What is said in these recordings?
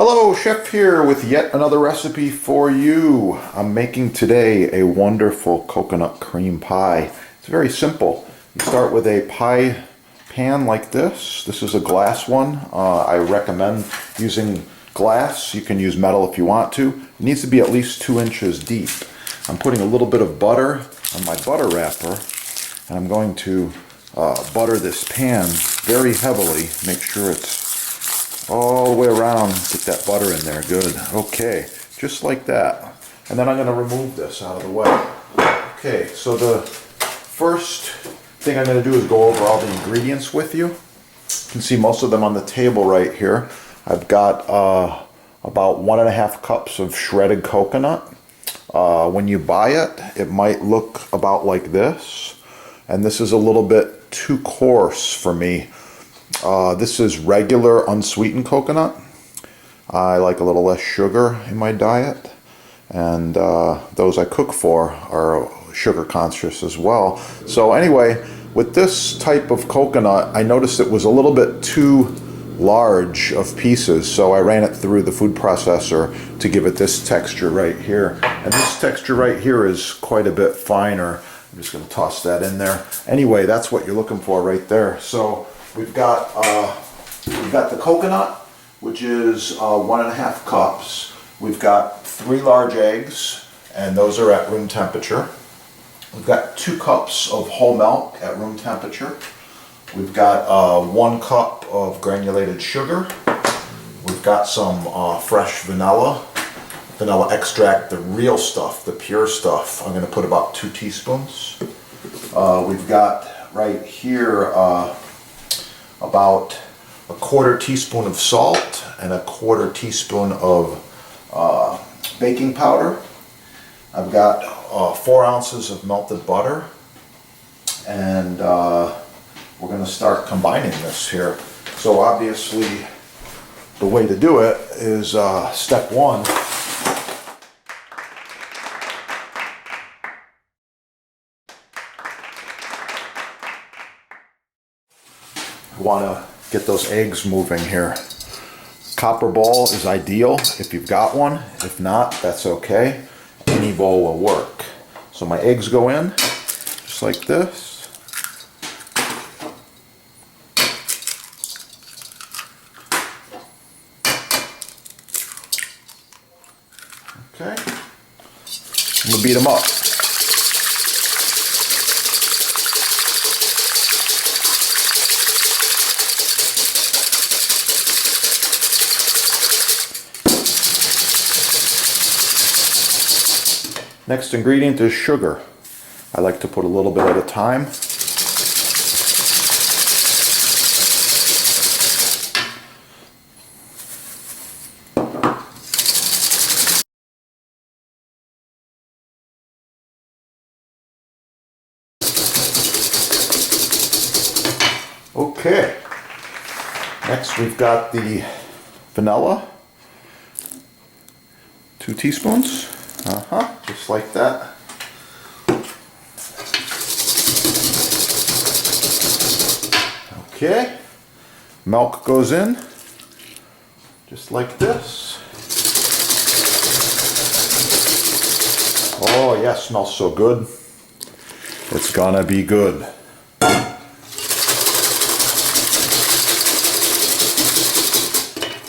Hello, Chef here with yet another recipe for you. I'm making today a wonderful coconut cream pie. It's very simple. You start with a pie pan like this. This is a glass one. I recommend using glass. You can use metal if you want to. It needs to be at least 2 inches deep. I'm putting a little bit of butter on my butter wrapper, and I'm going to butter this pan very heavily. Make sure it's all the way around. Get that butter in there. Good. Okay, just like that. And then I'm going to remove this out of the way. Okay, so the first thing I'm going to do is go over all the ingredients with you. You can see most of them on the table right here. I've got about 1.5 cups of shredded coconut. When you buy it, it might look about like this. And this is a little bit too coarse for me. This is regular unsweetened coconut. I like a little less sugar in my diet, and those I cook for are sugar conscious as well. So anyway, with this type of coconut, I noticed it was a little bit too large of pieces, so I ran it through the food processor to give it this texture right here. And this texture right here is quite a bit finer. I'm just going to toss that in there. Anyway, that's what you're looking for right there. So we've got the coconut, which is 1.5 cups. We've got 3 large eggs, and those are at room temperature. We've got 2 cups of whole milk at room temperature. We've got 1 cup of granulated sugar. We've got some fresh vanilla extract, the real stuff, the pure stuff. I'm going to put about 2 teaspoons. We've got right here about 1/4 teaspoon of salt and 1/4 teaspoon of baking powder. I've got 4 ounces of melted butter, and we're going to start combining this here. So obviously the way to do it is step 1. Want to get those eggs moving here. Copper bowl is ideal if you've got one. If not, that's okay. Any bowl will work. So my eggs go in just like this. Okay. I'm going to beat them up. Next ingredient is sugar. I like to put a little bit at a time. Okay. Next we've got the vanilla. 2 teaspoons. Just like that. Okay. Milk goes in, just like this. Oh yeah, smells so good. It's gonna be good.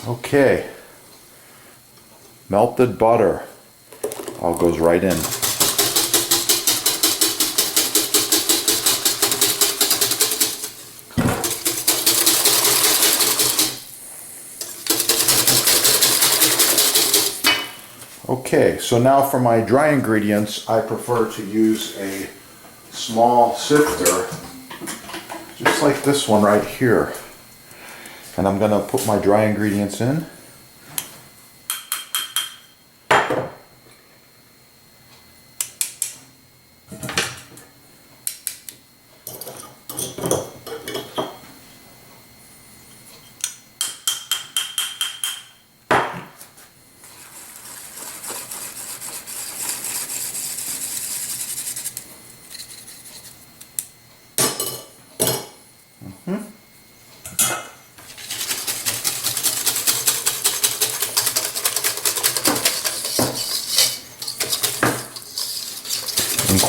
Okay. Melted butter. All goes right in. Okay, so now for my dry ingredients, I prefer to use a small sifter, just like this one right here. And I'm going to put my dry ingredients in.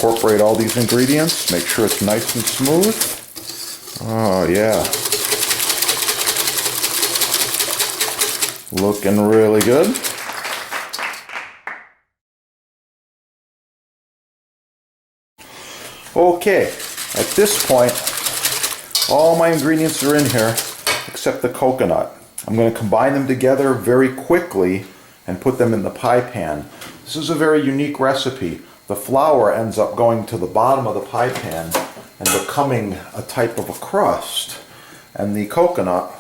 incorporate all these ingredients. Make sure it's nice and smooth. Oh yeah. Looking really good. Okay, at this point, all my ingredients are in here except the coconut. I'm going to combine them together very quickly and put them in the pie pan. This is a very unique recipe. The flour ends up going to the bottom of the pie pan and becoming a type of a crust. And the coconut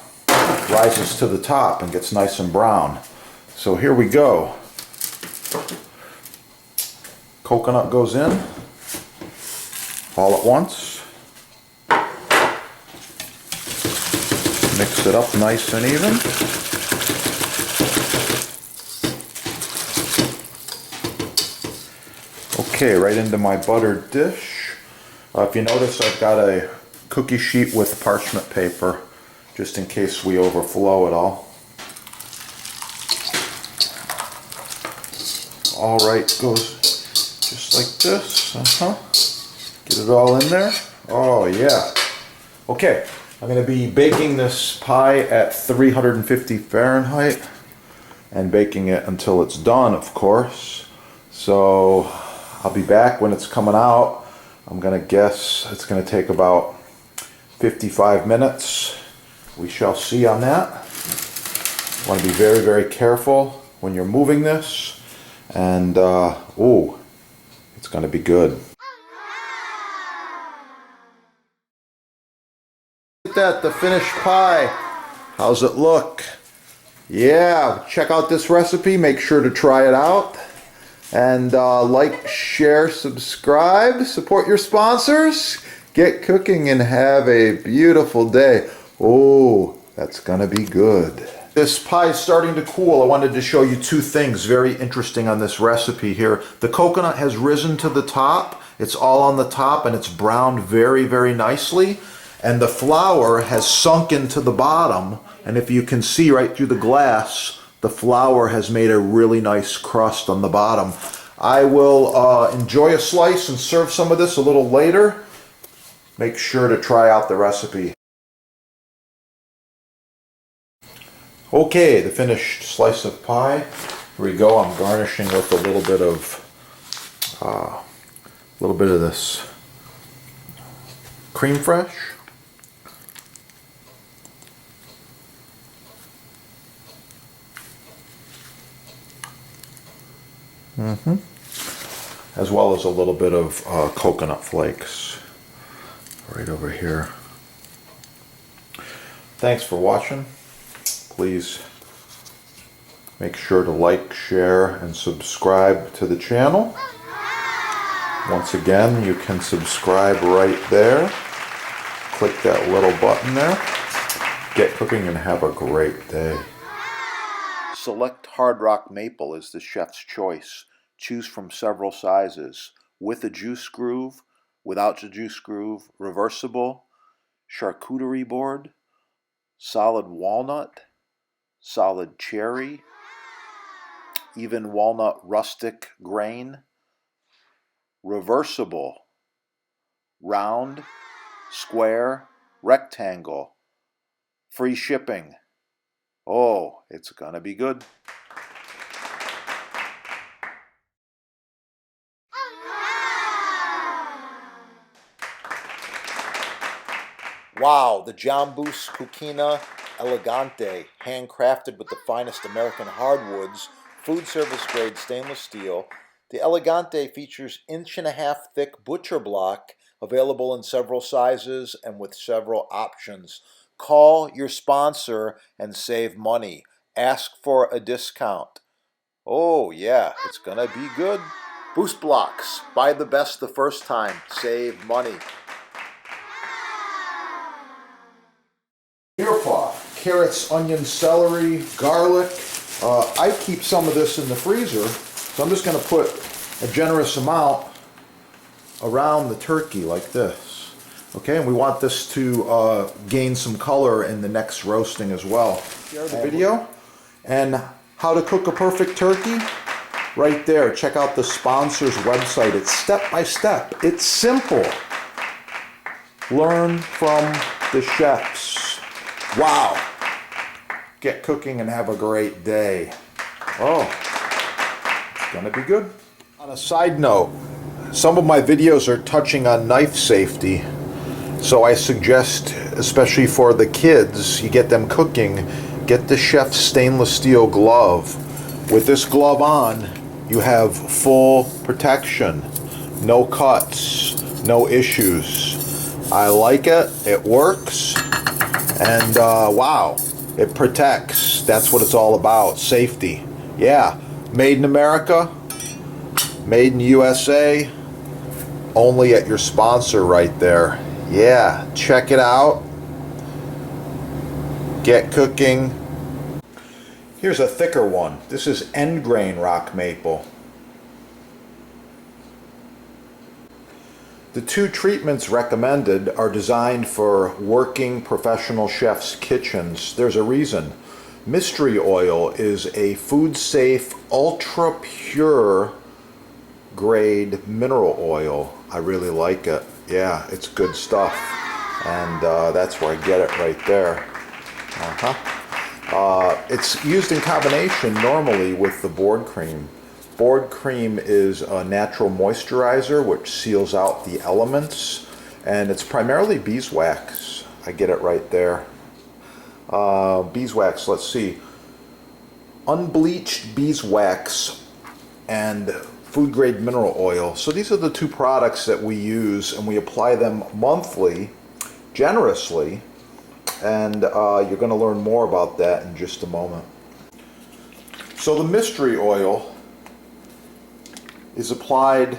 rises to the top and gets nice and brown. So here we go. Coconut goes in all at once. Mix it up nice and even. Okay, right into my buttered dish. If you notice, I've got a cookie sheet with parchment paper, just in case we overflow it all. All right, goes just like this. Get it all in there. Oh yeah. Okay, I'm going to be baking this pie at 350 Fahrenheit and baking it until it's done, of course. So I'll be back when it's coming out. I'm going to guess it's going to take about 55 minutes. We shall see on that. You want to be very, very careful when you're moving this. And, ooh, it's going to be good. Look at that, the finished pie. How's it look? Yeah, check out this recipe. Make sure to try it out. And like, share, subscribe, support your sponsors. Get cooking and have a beautiful day. Oh, that's gonna be good. This pie is starting to cool. I wanted to show you two things very interesting on this recipe here. The coconut has risen to the top. It's all on the top and it's browned very, very nicely. And the flour has sunk into the bottom. And if you can see right through the glass, the flour has made a really nice crust on the bottom. I will enjoy a slice and serve some of this a little later. Make sure to try out the recipe. Okay, the finished slice of pie. Here we go. I'm garnishing with a little bit of this cream fresh. As well as a little bit of coconut flakes right over here. Thanks for watching. Please make sure to like, share, and subscribe to the channel. Once again, you can subscribe right there. Click that little button there. Get cooking and have a great day. Select Hard Rock Maple is the chef's choice. Choose from several sizes. With a juice groove, without the juice groove, reversible, charcuterie board, solid walnut, solid cherry, even walnut rustic grain, reversible, round, square, rectangle, free shipping. Oh, it's gonna be good. Wow, the Jambus Cucina Elegante, handcrafted with the finest American hardwoods, food service grade stainless steel. The Elegante features 1.5" thick butcher block, available in several sizes and with several options. Call your sponsor and save money. Ask for a discount. Oh yeah, it's gonna be good. Boost blocks. Buy the best the first time. Save money. Mirepoix, carrots, onions, celery, garlic. I keep some of this in the freezer, so I'm just going to put a generous amount around the turkey like this. Okay, and we want this to gain some color in the next roasting as well. Share the video and how to cook a perfect turkey. right there. Check out the sponsor's website. It's step by step. It's simple. Learn from the chefs. Wow. Get cooking and have a great day. Oh, it's gonna be good. On a side note, some of my videos are touching on knife safety. So I suggest, especially for the kids, you get them cooking, get the chef's stainless steel glove. With this glove on, you have full protection. No cuts, no issues. I like it, it works, and wow, it protects. That's what it's all about, safety. Yeah, made in America, made in USA, only at your sponsor right there. Yeah, check it out. Get cooking. Here's a thicker one. This is end grain rock maple. The two treatments recommended are designed for working professional chefs' kitchens. There's a reason. Mystery oil is a food-safe, ultra-pure grade mineral oil. I really like it. Yeah, it's good stuff. And that's where I get it right there. It's used in combination normally with the board cream. Board cream is a natural moisturizer which seals out the elements, and it's primarily beeswax. I get it right there. Beeswax, let's see. Unbleached beeswax and food grade mineral oil. So these are the two products that we use, and we apply them monthly, generously, and you're going to learn more about that in just a moment. So the mystery oil is applied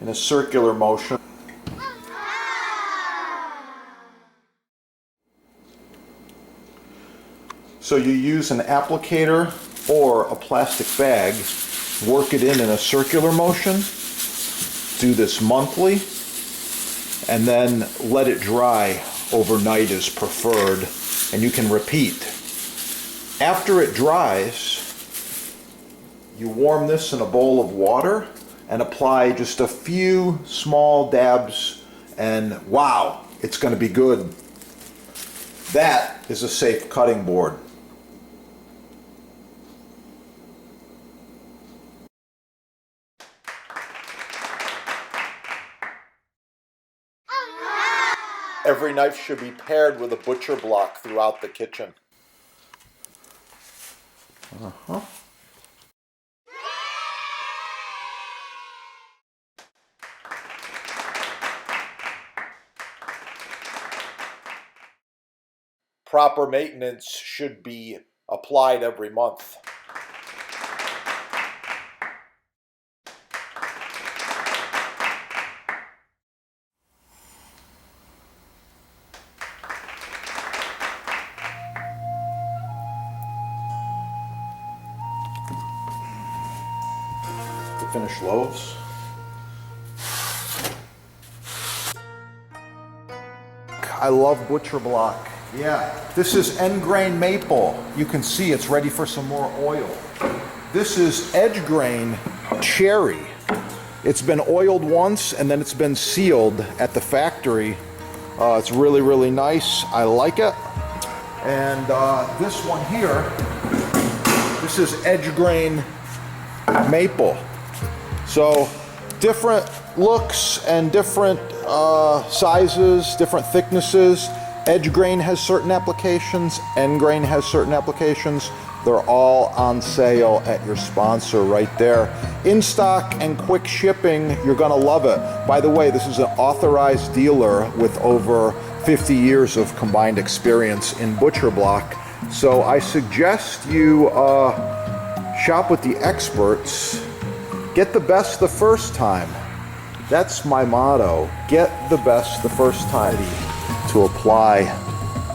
in a circular motion. So you use an applicator or a plastic bag, work it in a circular motion, do this monthly, and then let it dry overnight is preferred, and you can repeat. After it dries, you warm this in a bowl of water and apply just a few small dabs, and wow, it's going to be good. That is a safe cutting board. Every knife should be paired with a butcher block throughout the kitchen. Proper maintenance should be applied every month. The finished loaves. I love butcher block. Yeah, this is end grain maple. You can see it's ready for some more oil. This is edge grain cherry. It's been oiled once and then it's been sealed at the factory. It's really, really nice. I like it. And this one here, this is edge grain maple. So different looks and different sizes, different thicknesses. Edge grain has certain applications, end grain has certain applications. They're all on sale at your sponsor right there. In stock and quick shipping, you're gonna love it. By the way, this is an authorized dealer with over 50 years of combined experience in butcher block. So I suggest you shop with the experts. Get the best the first time. That's my motto. Get the best the first time. To apply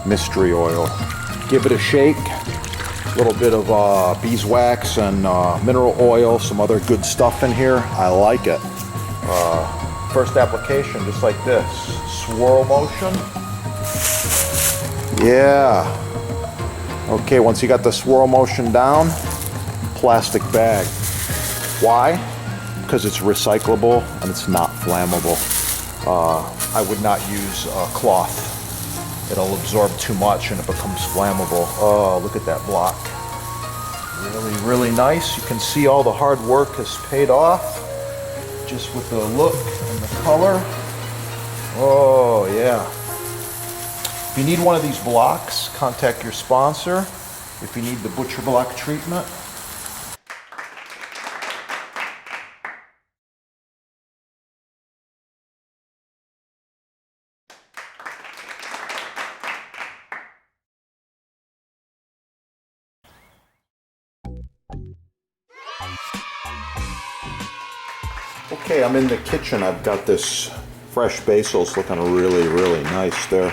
mystery oil. Give it a shake. A little bit of beeswax and mineral oil, some other good stuff in here. I like it. First application, just like this. Swirl motion. Yeah. Okay, once you got the swirl motion down, plastic bag. Why? Because it's recyclable and it's not flammable. I would not use cloth. It'll absorb too much and it becomes flammable. Oh, look at that block. Really, really nice. You can see all the hard work has paid off just with the look and the color. Oh, yeah. If you need one of these blocks, contact your sponsor. If you need the butcher block treatment. Okay, I'm in the kitchen. I've got this fresh basil's looking really, really nice there.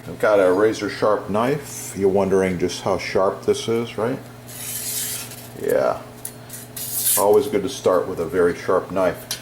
I've got a razor sharp knife. You're wondering just how sharp this is, right? Yeah. Always good to start with a very sharp knife.